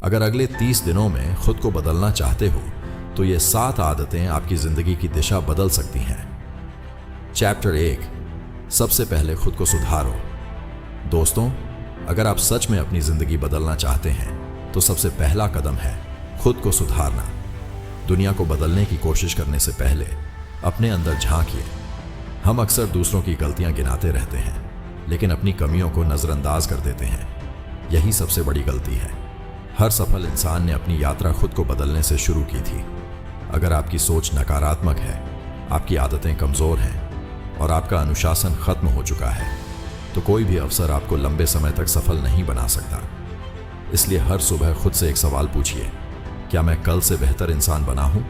अगर अगले 30 दिनों में खुद को बदलना चाहते हो तो ये 7 आदतें आपकी जिंदगी की दिशा बदल सकती हैं। चैप्टर 1, सबसे पहले खुद को सुधारो। दोस्तों, अगर आप सच में अपनी जिंदगी बदलना चाहते हैं तो सबसे पहला कदम है खुद को सुधारना। दुनिया को बदलने की कोशिश करने से पहले अपने अंदर झांकिए। हम अक्सर दूसरों की गलतियां गिनाते रहते हैं, लेकिन अपनी कमियों को नजरअंदाज कर देते हैं। यही सबसे बड़ी गलती है। हर सफल इंसान ने अपनी यात्रा खुद को बदलने से शुरू की थी। अगर आपकी सोच नकारात्मक है, आपकी आदतें कमजोर हैं और आपका अनुशासन खत्म हो चुका है, तो कोई भी अवसर आपको लंबे समय तक सफल नहीं बना सकता। इसलिए हर सुबह खुद से एक सवाल पूछिए, क्या मैं कल से बेहतर इंसान बना हूं?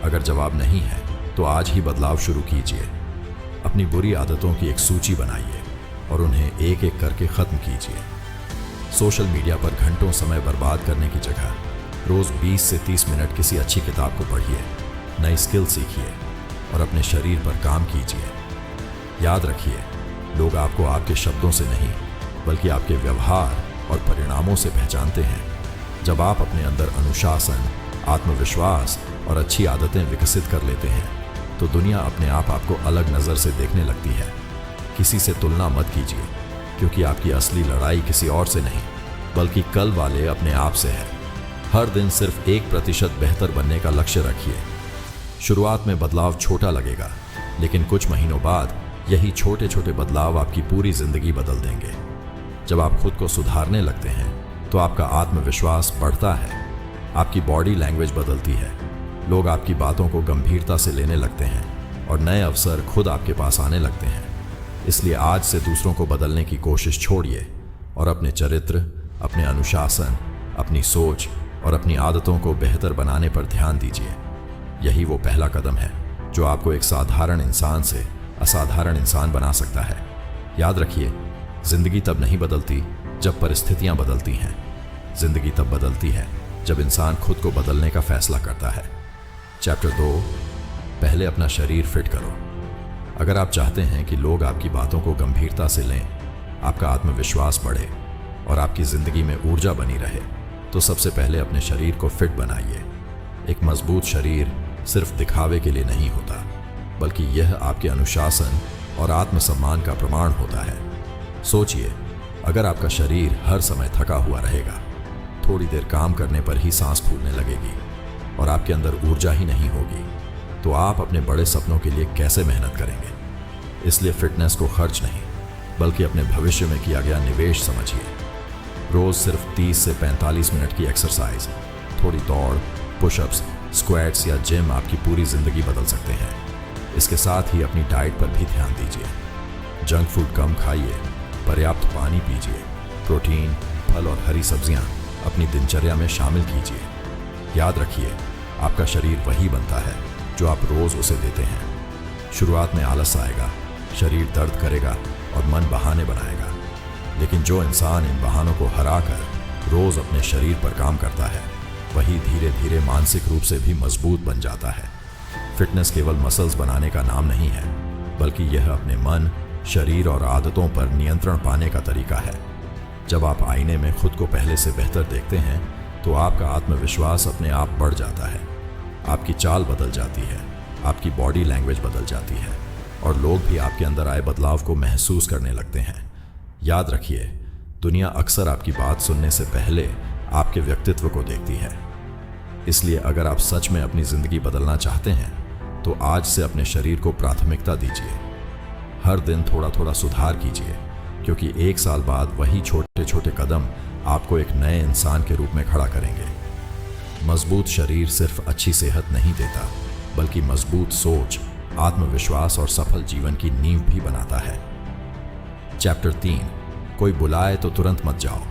अगर जवाब नहीं है तो आज ही बदलाव शुरू कीजिए। अपनी बुरी आदतों की एक सूची बनाइए और उन्हें एक एक करके खत्म कीजिए। सोशल मीडिया पर घंटों समय बर्बाद करने की जगह रोज 20 से 30 मिनट किसी अच्छी किताब को पढ़िए, नई स्किल सीखिए और अपने शरीर पर काम कीजिए। याद रखिए, लोग आपको आपके शब्दों से नहीं बल्कि आपके व्यवहार और परिणामों से पहचानते हैं। जब आप अपने अंदर अनुशासन, आत्मविश्वास और अच्छी आदतें विकसित कर लेते हैं तो दुनिया अपने आप आपको अलग नज़र से देखने लगती है। किसी से तुलना मत कीजिए, क्योंकि आपकी असली लड़ाई किसी और से नहीं बल्कि कल वाले अपने आप से है। हर दिन सिर्फ 1% बेहतर बनने का लक्ष्य रखिए। शुरुआत में बदलाव छोटा लगेगा, लेकिन कुछ महीनों बाद यही छोटे छोटे बदलाव आपकी पूरी जिंदगी बदल देंगे। जब आप खुद को सुधारने लगते हैं तो आपका आत्मविश्वास बढ़ता है, आपकी बॉडी लैंग्वेज बदलती है, लोग आपकी बातों को गंभीरता से लेने लगते हैं और नए अवसर खुद आपके पास आने लगते हैं। इसलिए आज से दूसरों को बदलने की कोशिश छोड़िए और अपने चरित्र, अपने अनुशासन, अपनी सोच और अपनी आदतों को बेहतर बनाने पर ध्यान दीजिए। यही वो पहला कदम है जो आपको एक साधारण इंसान से असाधारण इंसान बना सकता है। याद रखिए, जिंदगी तब नहीं बदलती जब परिस्थितियां बदलती हैं। जिंदगी तब बदलती है जब इंसान खुद को बदलने का फैसला करता है। चैप्टर 2, पहले अपना शरीर फिट करो। अगर आप चाहते हैं कि लोग आपकी बातों को गंभीरता से लें, आपका आत्मविश्वास बढ़े और आपकी जिंदगी में ऊर्जा बनी रहे, तो सबसे पहले अपने शरीर को फिट बनाइए। एक मजबूत शरीर सिर्फ दिखावे के लिए नहीं होता, बल्कि यह आपके अनुशासन और आत्मसम्मान का प्रमाण होता है। सोचिए, अगर आपका शरीर हर समय थका हुआ रहेगा, थोड़ी देर काम करने पर ही सांस फूलने लगेगी और आपके अंदर ऊर्जा ही नहीं होगी, तो आप अपने बड़े सपनों के लिए कैसे मेहनत करेंगे? इसलिए फिटनेस को खर्च नहीं बल्कि अपने भविष्य में किया गया निवेश समझिए। रोज सिर्फ 30 से 45 मिनट की एक्सरसाइज, थोड़ी दौड़, पुशअप्स, स्क्वाट्स या जिम आपकी पूरी जिंदगी बदल सकते हैं। इसके साथ ही अपनी डाइट पर भी ध्यान दीजिए। जंक फूड कम खाइए, पर्याप्त पानी पीजिए, प्रोटीन, फल और हरी सब्जियां अपनी दिनचर्या में शामिल कीजिए। याद रखिए, आपका शरीर वही बनता है जो आप रोज उसे देते हैं। शुरुआत में आलस आएगा, शरीर दर्द करेगा और मन बहाने बनाएगा, लेकिन जो इंसान इन बहानों को हराकर रोज अपने शरीर पर काम करता है, वही धीरे धीरे मानसिक रूप से भी मजबूत बन जाता है। फिटनेस केवल मसल्स बनाने का नाम नहीं है, बल्कि यह अपने मन, शरीर और आदतों पर नियंत्रण पाने का तरीका है। जब आप आईने में खुद को पहले से बेहतर देखते हैं तो आपका आत्मविश्वास अपने आप बढ़ जाता है, आपकी चाल बदल जाती है, आपकी बॉडी लैंग्वेज बदल जाती है और लोग भी आपके अंदर आए बदलाव को महसूस करने लगते हैं। याद रखिए, दुनिया अक्सर आपकी बात सुनने से पहले आपके व्यक्तित्व को देखती है। इसलिए अगर आप सच में अपनी जिंदगी बदलना चाहते हैं तो आज से अपने शरीर को प्राथमिकता दीजिए। हर दिन थोड़ा थोड़ा सुधार कीजिए, क्योंकि 1 साल बाद वही छोटे छोटे कदम आपको एक नए इंसान के रूप में खड़ा करेंगे। मजबूत शरीर सिर्फ अच्छी सेहत नहीं देता, बल्कि मजबूत सोच, आत्मविश्वास और सफल जीवन की नींव भी बनाता है। चैप्टर 3, कोई बुलाए तो तुरंत मत जाओ।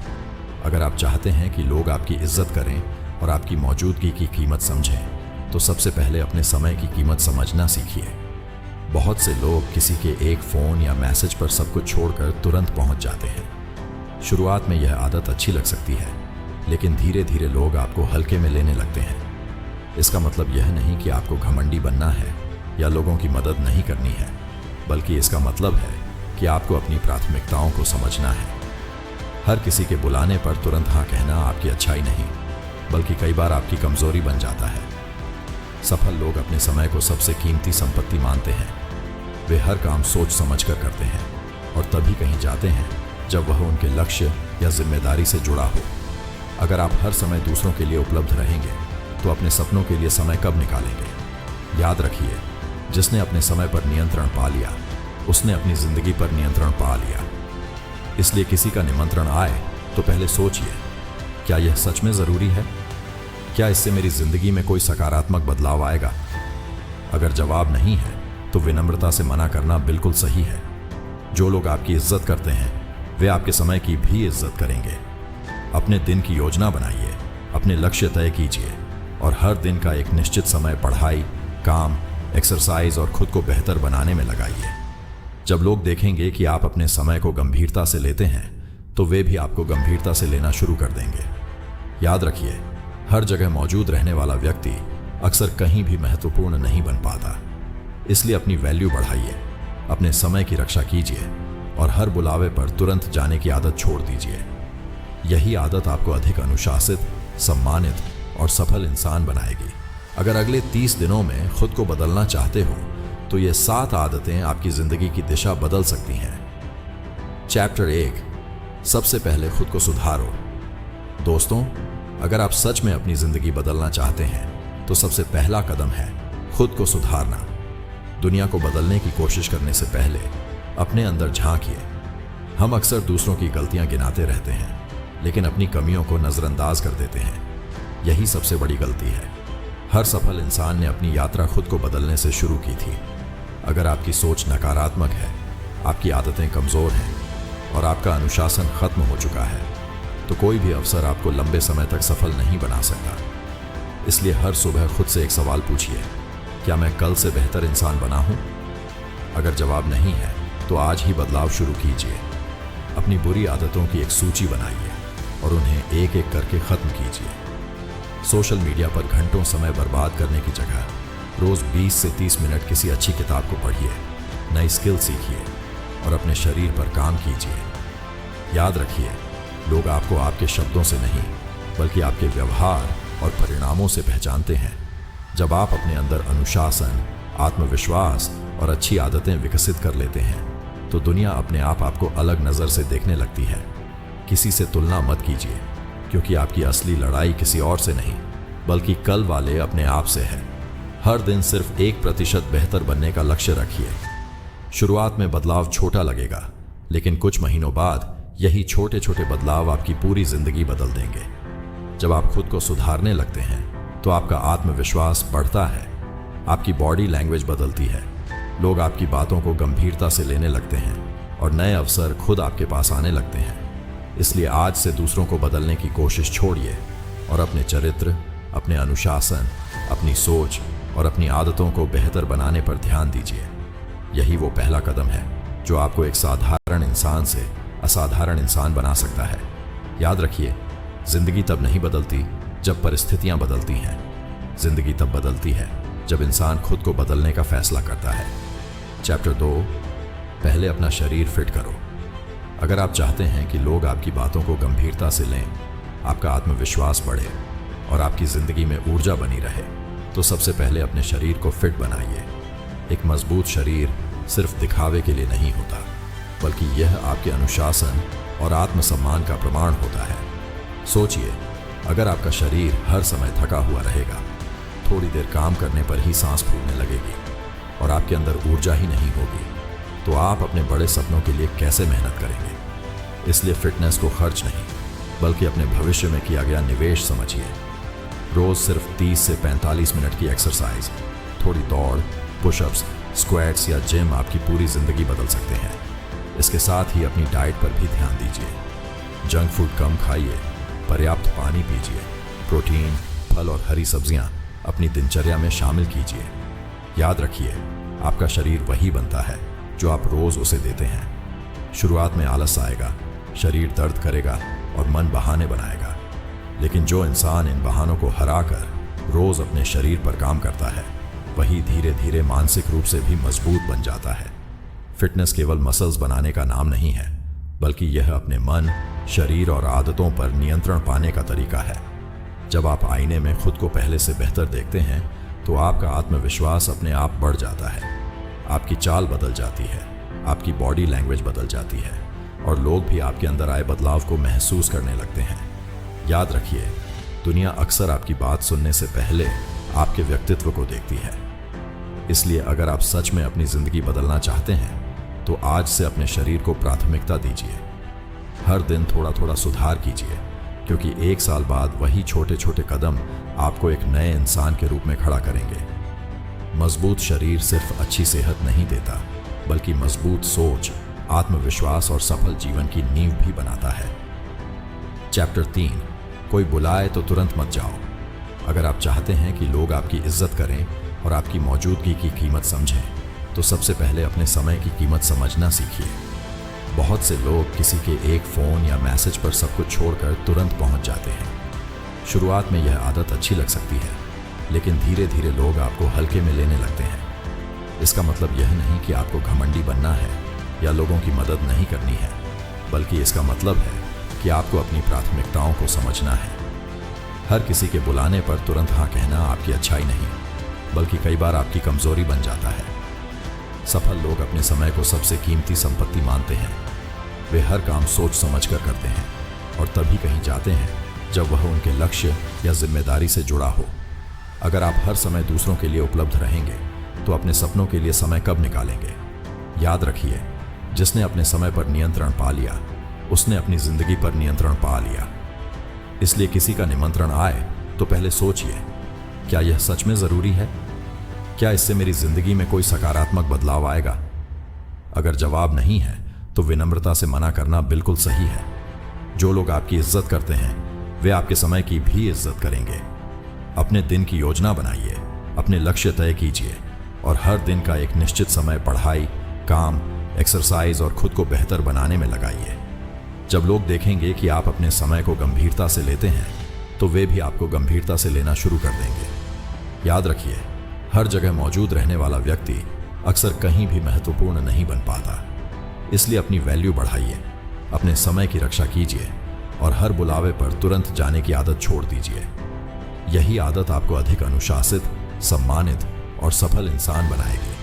अगर आप चाहते हैं कि लोग आपकी इज्जत करें और आपकी मौजूदगी की कीमत समझें, तो सबसे पहले अपने समय की कीमत समझना सीखिए। बहुत से लोग किसी के एक फ़ोन या मैसेज पर सब कुछ छोड़कर तुरंत पहुंच जाते हैं। शुरुआत में यह आदत अच्छी लग सकती है, लेकिन धीरे धीरे लोग आपको हल्के में लेने लगते हैं। इसका मतलब यह नहीं कि आपको घमंडी बनना है या लोगों की मदद नहीं करनी है, बल्कि इसका मतलब है कि आपको अपनी प्राथमिकताओं को समझना है। हर किसी के बुलाने पर तुरंत हाँ कहना आपकी अच्छाई नहीं, बल्कि कई बार आपकी कमजोरी बन जाता है। सफल लोग अपने समय को सबसे कीमती संपत्ति मानते हैं। वे हर काम सोच समझ कर करते हैं और तभी कहीं जाते हैं जब वह उनके लक्ष्य या जिम्मेदारी से जुड़ा हो। अगर आप हर समय दूसरों के लिए उपलब्ध रहेंगे तो अपने सपनों के लिए समय कब निकालेंगे? याद रखिए, जिसने अपने समय पर नियंत्रण पा लिया उसने अपनी जिंदगी पर नियंत्रण पा लिया। इसलिए किसी का निमंत्रण आए तो पहले सोचिए, क्या यह सच में जरूरी है? क्या इससे मेरी जिंदगी में कोई सकारात्मक बदलाव आएगा? अगर जवाब नहीं है तो विनम्रता से मना करना बिल्कुल सही है। जो लोग आपकी इज्जत करते हैं वे आपके समय की भी इज्जत करेंगे। अपने दिन की योजना बनाइए, अपने लक्ष्य तय कीजिए और हर दिन का एक निश्चित समय पढ़ाई, काम, एक्सरसाइज और खुद को बेहतर बनाने में लगाइए। जब लोग देखेंगे कि आप अपने समय को गंभीरता से लेते हैं तो वे भी आपको गंभीरता से लेना शुरू कर देंगे। याद रखिए, हर जगह मौजूद रहने वाला व्यक्ति अक्सर कहीं भी महत्वपूर्ण नहीं बन पाता। इसलिए अपनी वैल्यू बढ़ाइए, अपने समय की रक्षा कीजिए और हर बुलावे पर तुरंत जाने की आदत छोड़ दीजिए। यही आदत आपको अधिक अनुशासित, सम्मानित और सफल इंसान बनाएगी। अगर अगले 30 दिनों में खुद को बदलना चाहते हो तो ये 7 आदतें आपकी जिंदगी की दिशा बदल सकती हैं। चैप्टर 1, सबसे पहले खुद को सुधारो। दोस्तों, अगर आप सच में अपनी जिंदगी बदलना चाहते हैं तो सबसे पहला कदम है खुद को सुधारना। दुनिया को बदलने की कोशिश करने से पहले अपने अंदर झांकिए। हम अक्सर दूसरों की गलतियां गिनाते रहते हैं लेकिन अपनी कमियों को नजरअंदाज कर देते हैं। यही सबसे बड़ी गलती है। हर सफल इंसान ने अपनी यात्रा खुद को बदलने से शुरू की थी। अगर आपकी सोच नकारात्मक है, आपकी आदतें कमजोर हैं और आपका अनुशासन खत्म हो चुका है तो कोई भी अवसर आपको लंबे समय तक सफल नहीं बना सकता। इसलिए हर सुबह खुद से एक सवाल पूछिए, क्या मैं कल से बेहतर इंसान बना हूं? अगर जवाब नहीं है तो आज ही बदलाव शुरू कीजिए। अपनी बुरी आदतों की एक सूची बनाइए और उन्हें एक एक करके खत्म कीजिए। सोशल मीडिया पर घंटों समय बर्बाद करने की जगह रोज 20 से 30 मिनट किसी अच्छी किताब को पढ़िए, नई स्किल सीखिए और अपने शरीर पर काम कीजिए। याद रखिए, लोग आपको आपके शब्दों से नहीं बल्कि आपके व्यवहार और परिणामों से पहचानते हैं। जब आप अपने अंदर अनुशासन, आत्मविश्वास और अच्छी आदतें विकसित कर लेते हैं तो दुनिया अपने आप आपको अलग नजर से देखने लगती है। किसी से तुलना मत कीजिए, क्योंकि आपकी असली लड़ाई किसी और से नहीं बल्कि कल वाले अपने आप से है। हर दिन सिर्फ 1% बेहतर बनने का लक्ष्य रखिए। शुरुआत में बदलाव छोटा लगेगा, लेकिन कुछ महीनों बाद यही छोटे छोटे बदलाव आपकी पूरी जिंदगी बदल देंगे। जब आप खुद को सुधारने लगते हैं तो आपका आत्मविश्वास बढ़ता है, आपकी बॉडी लैंग्वेज बदलती है, लोग आपकी बातों को गंभीरता से लेने लगते हैं और नए अवसर खुद आपके पास आने लगते हैं। इसलिए आज से दूसरों को बदलने की कोशिश छोड़िए और अपने चरित्र, अपने अनुशासन, अपनी सोच और अपनी आदतों को बेहतर बनाने पर ध्यान दीजिए। यही वो पहला कदम है जो आपको एक साधारण इंसान से असाधारण इंसान बना सकता है। याद रखिए, जिंदगी तब नहीं बदलती जब परिस्थितियां बदलती हैं। जिंदगी तब बदलती है जब इंसान खुद को बदलने का फैसला करता है। चैप्टर 2, पहले अपना शरीर फिट करो। अगर आप चाहते हैं कि लोग आपकी बातों को गंभीरता से लें, आपका आत्मविश्वास बढ़े और आपकी जिंदगी में ऊर्जा बनी रहे, तो सबसे पहले अपने शरीर को फिट बनाइए। एक मजबूत शरीर सिर्फ दिखावे के लिए नहीं होता, बल्कि यह आपके अनुशासन और आत्मसम्मान का प्रमाण होता है। सोचिए, अगर आपका शरीर हर समय थका हुआ रहेगा, थोड़ी देर काम करने पर ही सांस फूलने लगेगी और आपके अंदर ऊर्जा ही नहीं होगी, तो आप अपने बड़े सपनों के लिए कैसे मेहनत करेंगे? इसलिए फिटनेस को खर्च नहीं बल्कि अपने भविष्य में किया गया निवेश समझिए। रोज सिर्फ 30 से 45 मिनट की एक्सरसाइज, थोड़ी दौड़, पुशअप्स, स्क्वाट्स या जिम आपकी पूरी जिंदगी बदल सकते हैं। इसके साथ ही अपनी डाइट पर भी ध्यान दीजिए। जंक फूड कम खाइए, पर्याप्त पानी पीजिए, प्रोटीन, फल और हरी सब्जियां अपनी दिनचर्या में शामिल कीजिए। याद रखिए, आपका शरीर वही बनता है जो आप रोज उसे देते हैं। शुरुआत में आलस आएगा, शरीर दर्द करेगा और मन बहाने बनाएगा, लेकिन जो इंसान इन बहानों को हराकर रोज अपने शरीर पर काम करता है, वही धीरे धीरे मानसिक रूप से भी मजबूत बन जाता है। फिटनेस केवल मसल्स बनाने का नाम नहीं है, बल्कि यह अपने मन, शरीर और आदतों पर नियंत्रण पाने का तरीका है। जब आप आईने में खुद को पहले से बेहतर देखते हैं तो आपका आत्मविश्वास अपने आप बढ़ जाता है। आपकी चाल बदल जाती है, आपकी बॉडी लैंग्वेज बदल जाती है और लोग भी आपके अंदर आए बदलाव को महसूस करने लगते हैं। याद रखिए, दुनिया अक्सर आपकी बात सुनने से पहले आपके व्यक्तित्व को देखती है। इसलिए अगर आप सच में अपनी जिंदगी बदलना चाहते हैं तो आज से अपने शरीर को प्राथमिकता दीजिए। हर दिन थोड़ा थोड़ा सुधार कीजिए, क्योंकि 1 साल बाद वही छोटे छोटे कदम आपको एक नए इंसान के रूप में खड़ा करेंगे। मजबूत शरीर सिर्फ अच्छी सेहत नहीं देता, बल्कि मजबूत सोच, आत्मविश्वास और सफल जीवन की नींव भी बनाता है। चैप्टर 3, कोई बुलाए तो तुरंत मत जाओ। अगर आप चाहते हैं कि लोग आपकी इज्जत करें और आपकी मौजूदगी की कीमत समझें, तो सबसे पहले अपने समय की कीमत समझना सीखिए। बहुत से लोग किसी के एक फ़ोन या मैसेज पर सब कुछ छोड़कर तुरंत पहुंच जाते हैं। शुरुआत में यह आदत अच्छी लग सकती है, लेकिन धीरे धीरे लोग आपको हल्के में लेने लगते हैं। इसका मतलब यह नहीं कि आपको घमंडी बनना है या लोगों की मदद नहीं करनी है, बल्कि इसका मतलब है कि आपको अपनी प्राथमिकताओं को समझना है। हर किसी के बुलाने पर तुरंत हाँ कहना आपकी अच्छाई नहीं, बल्कि कई बार आपकी कमजोरी बन जाता है। सफल लोग अपने समय को सबसे कीमती संपत्ति मानते हैं। वे हर काम सोच समझ कर करते हैं और तभी कहीं जाते हैं जब वह उनके लक्ष्य या जिम्मेदारी से जुड़ा हो। अगर आप हर समय दूसरों के लिए उपलब्ध रहेंगे तो अपने सपनों के लिए समय कब निकालेंगे? याद रखिए, जिसने अपने समय पर नियंत्रण पा लिया उसने अपनी जिंदगी पर नियंत्रण पा लिया। इसलिए किसी का निमंत्रण आए तो पहले सोचिए, क्या यह सच में जरूरी है? क्या इससे मेरी जिंदगी में कोई सकारात्मक बदलाव आएगा? अगर जवाब नहीं है तो विनम्रता से मना करना बिल्कुल सही है। जो लोग आपकी इज्जत करते हैं वे आपके समय की भी इज्जत करेंगे। अपने दिन की योजना बनाइए, अपने लक्ष्य तय कीजिए और हर दिन का एक निश्चित समय पढ़ाई, काम, एक्सरसाइज और खुद को बेहतर बनाने में लगाइए। जब लोग देखेंगे कि आप अपने समय को गंभीरता से लेते हैं तो वे भी आपको गंभीरता से लेना शुरू कर देंगे। याद रखिए, हर जगह मौजूद रहने वाला व्यक्ति अक्सर कहीं भी महत्वपूर्ण नहीं बन पाता। इसलिए अपनी वैल्यू बढ़ाइए, अपने समय की रक्षा कीजिए और हर बुलावे पर तुरंत जाने की आदत छोड़ दीजिए। यही आदत आपको अधिक अनुशासित, सम्मानित और सफल इंसान बनाएगी।